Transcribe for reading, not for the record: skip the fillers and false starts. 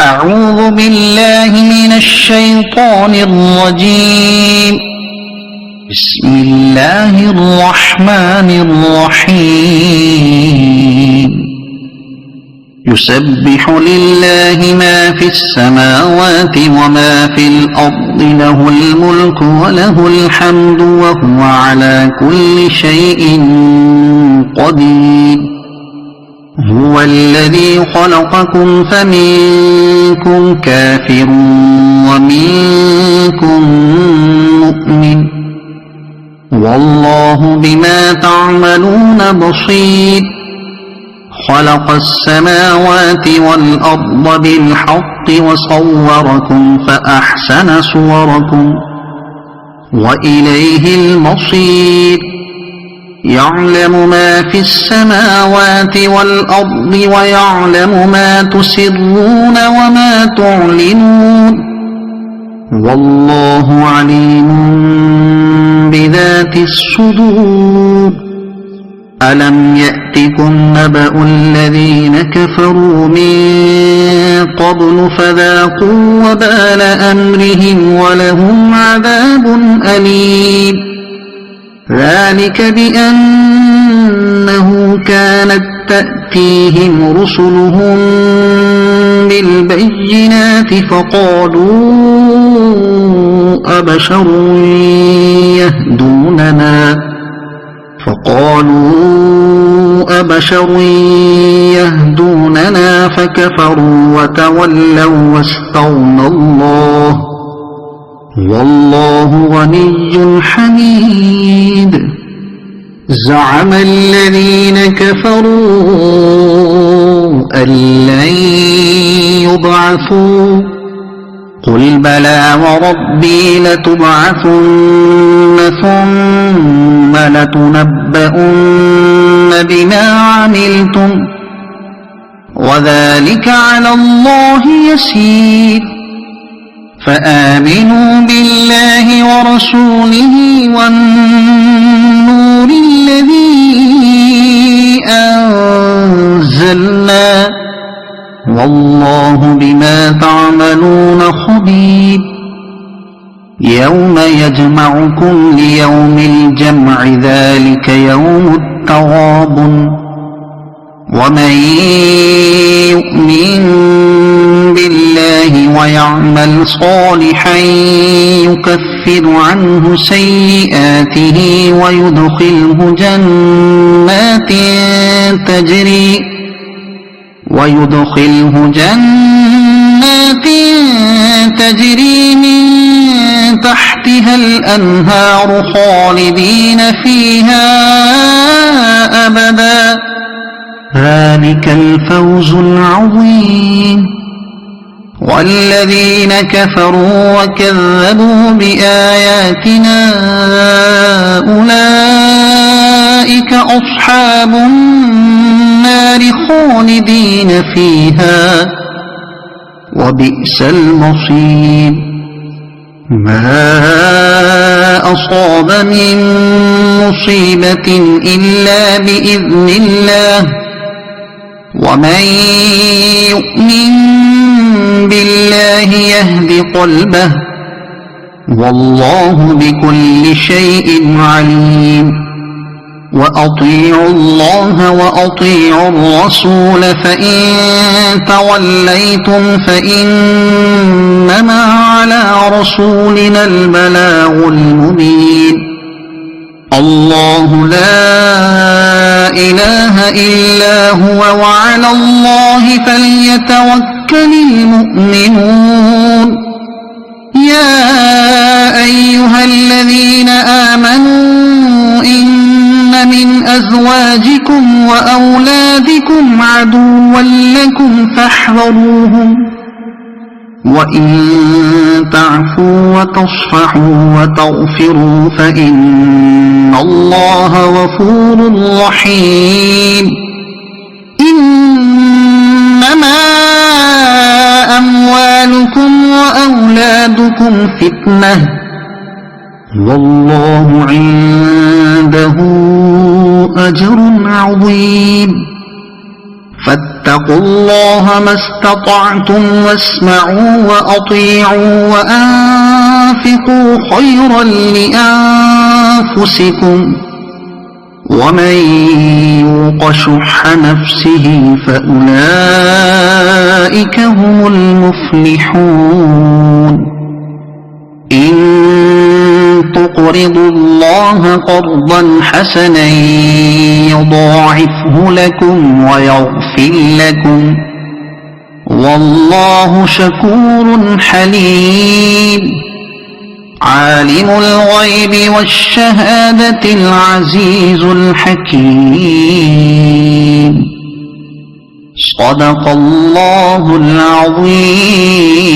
أعوذ بالله من الشيطان الرجيم. بسم الله الرحمن الرحيم. يسبح لله ما في السماوات وما في الأرض، له الملك وله الحمد وهو على كل شيء قدير. هو الذي خلقكم فمنكم كافر ومنكم مؤمن، والله بما تعملون بصير. خلق السماوات والأرض بالحق وصوركم فأحسن صوركم وإليه المصير. يعلم ما في السماوات والأرض ويعلم ما تسرون وما تعلنون، والله عليم بذات الصدور. ألم يأتكم نبأ الذين كفروا من قبل فذاقوا وبال أمرهم ولهم عذاب أليم. ذلك بأنه كانت تأتيهم رسلهم بالبينات فقالوا أبشر يهدوننا فكفروا وتولوا واستغنى الله، والله غني حميد. زعم الذين كفروا أن لن يبعثوا، قل بلى وربي لتبعثن ثم لتنبؤن بما عملتم وذلك على الله يسير. فآمنوا بالله ورسوله والنور الذي أنزلنا، والله بما تعملون خبير. يوم يجمعكم ليوم الجمع، ذلك يوم التغابن. ومن يؤمن بالله ويعمل صالحا يكفر عنه سيئاته ويدخله جنات تجري من تحتها الأنهار خالدين فيها أبدا، ذلك الفوز العظيم. والذين كفروا وكذبوا بآياتنا أولئك أصحاب النار خالدين فيها وبئس المصير. ما أصاب من مصيبة إلا بإذن الله، ومن يؤمن بالله يهد قلبه، والله بكل شيء عليم. وأطيعوا الله وأطيعوا الرسول، فإن توليتم فإنما على رسولنا البلاغ المبين. الله لا إله إلا هو وعلى الله فليتوكل المؤمنون. يا أيها الذين آمنوا إن من أزواجكم وأولادكم عدوا لكم فاحذروهم، وإن تعفوا وتصفحوا وتغفروا فإن الله غفور رحيم. إنما أموالكم وأولادكم فتنة، والله عنده أجر عظيم. فاتقوا الله ما استطعتم واسمعوا وأطيعوا وأنفقوا خيرا لأنفسكم ومن يوق شح نفسه فأولئك هم المفلحون إن تقرضوا الله قرضا حسنا يضاعفه لكم ويغفر لكم والله شكور حليم عالم الغيب والشهادة العزيز الحكيم صدق الله العظيم.